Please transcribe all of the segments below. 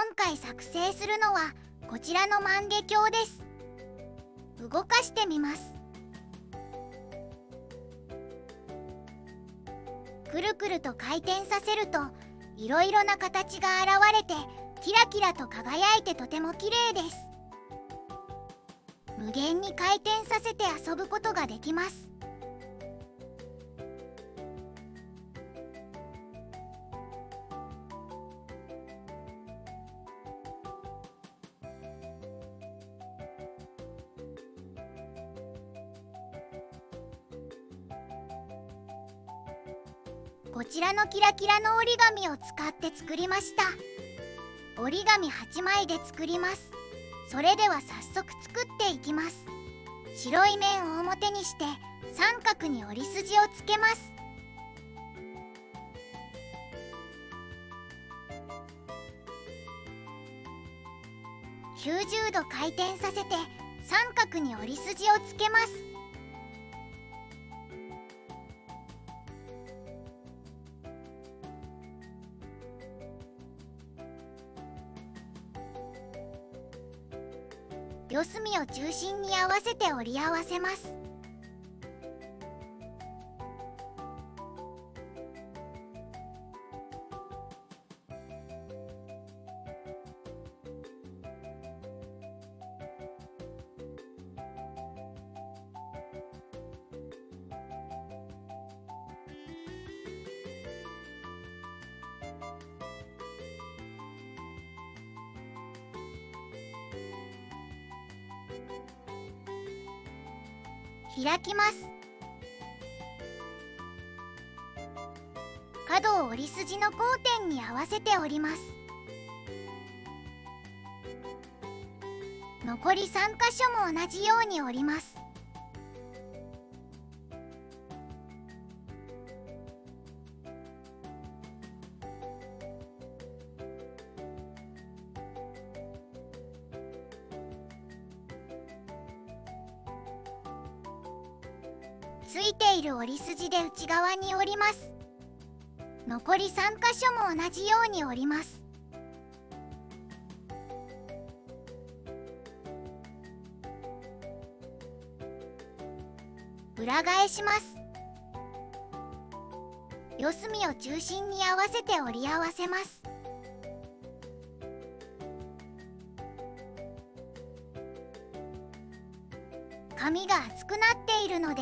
今回作成するのはこちらの万華鏡です。動かしてみます。くるくると回転させるといろいろな形が現れてキラキラと輝いてとても綺麗です。無限に回転させて遊ぶことができます。こちらのキラキラの折り紙を使って作りました。折り紙8枚で作ります。それでは早速作っていきます。白い面を表にして三角に折り筋をつけます。90度回転させて三角に折り筋をつけます。四隅を中心に合わせて折り合わせます。開きます。角を折り筋の交点に合わせて折ります。残り3箇所も同じように折ります。ついている折り筋で内側に折ります。残り3箇所も同じように折ります。裏返します。四隅を中心に合わせて折り合わせます。紙が厚くなっているので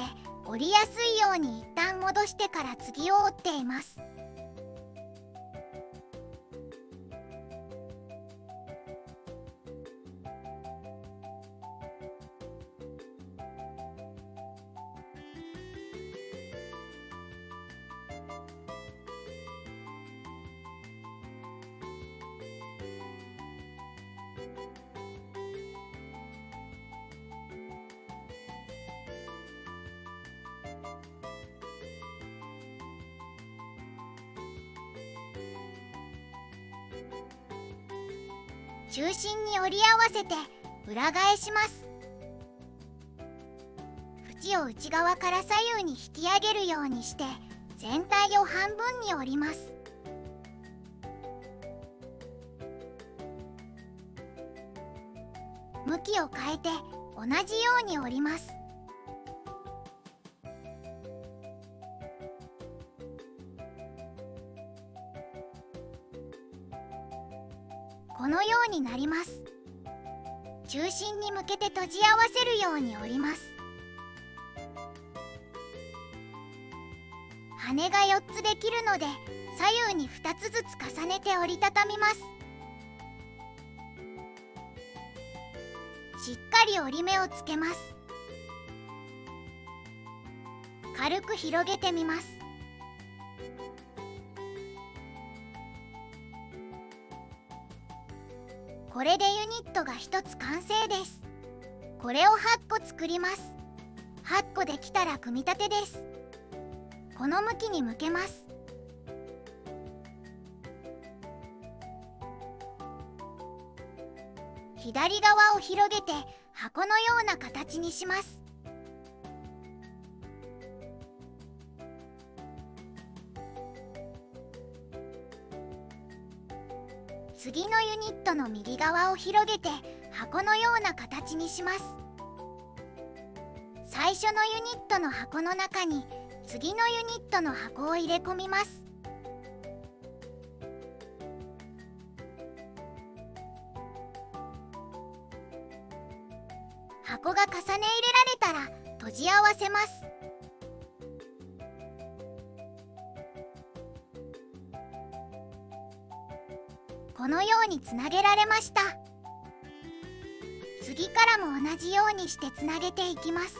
折りやすいように一旦戻してから次を折っています。中心に折り合わせて裏返します。縁を内側から左右に引き上げるようにして全体を半分に折ります。向きを変えて同じように折ります。このようになります。中心に向けて閉じ合わせるように折ります。羽が4つできるので左右に2つずつ重ねて折りたたみます。しっかり折り目をつけます。軽く広げてみます。これでユニットが1つ完成です。これを8個作ります。8個できたら組み立てです。この向きに向けます。左側を広げて箱のような形にします。次次のユニットの右側を広げて箱のような形にします。最初のユニットの箱の中に次のユニットの箱を入れ込みます。箱が重ね入れられたら閉じ合わせます。このようにつなげられました。次からも同じようにしてつなげていきます。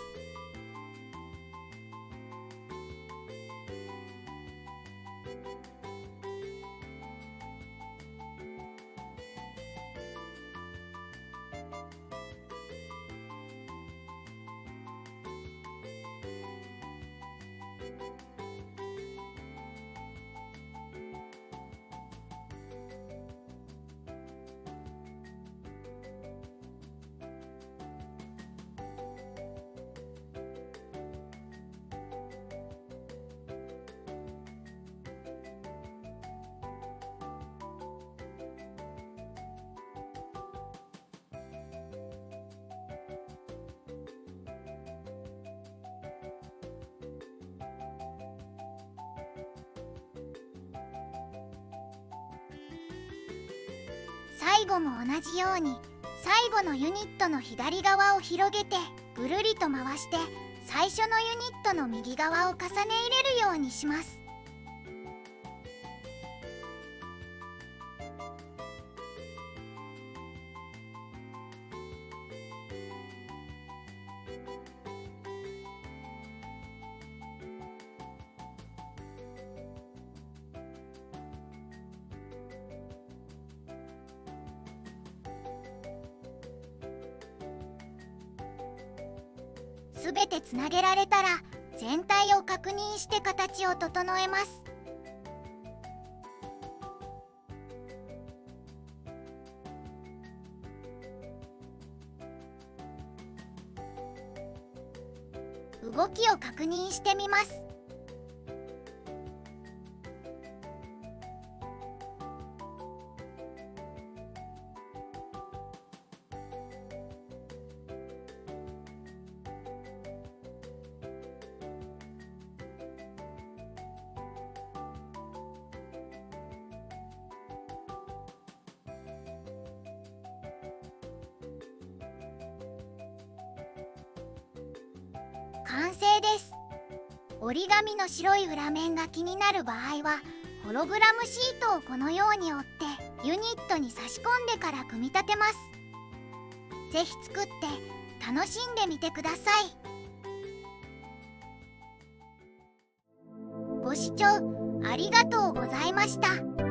最後も同じように最後のユニットの左側を広げてぐるりと回して最初のユニットの右側を重ね入れるようにします。すべてつなげられたら全体を確認して形を整えます。動きを確認してみます。完成です。折り紙の白い裏面が気になる場合はホログラムシートをこのように折ってユニットに差し込んでから組み立てます。ぜひ作って楽しんでみてください。ご視聴ありがとうございました。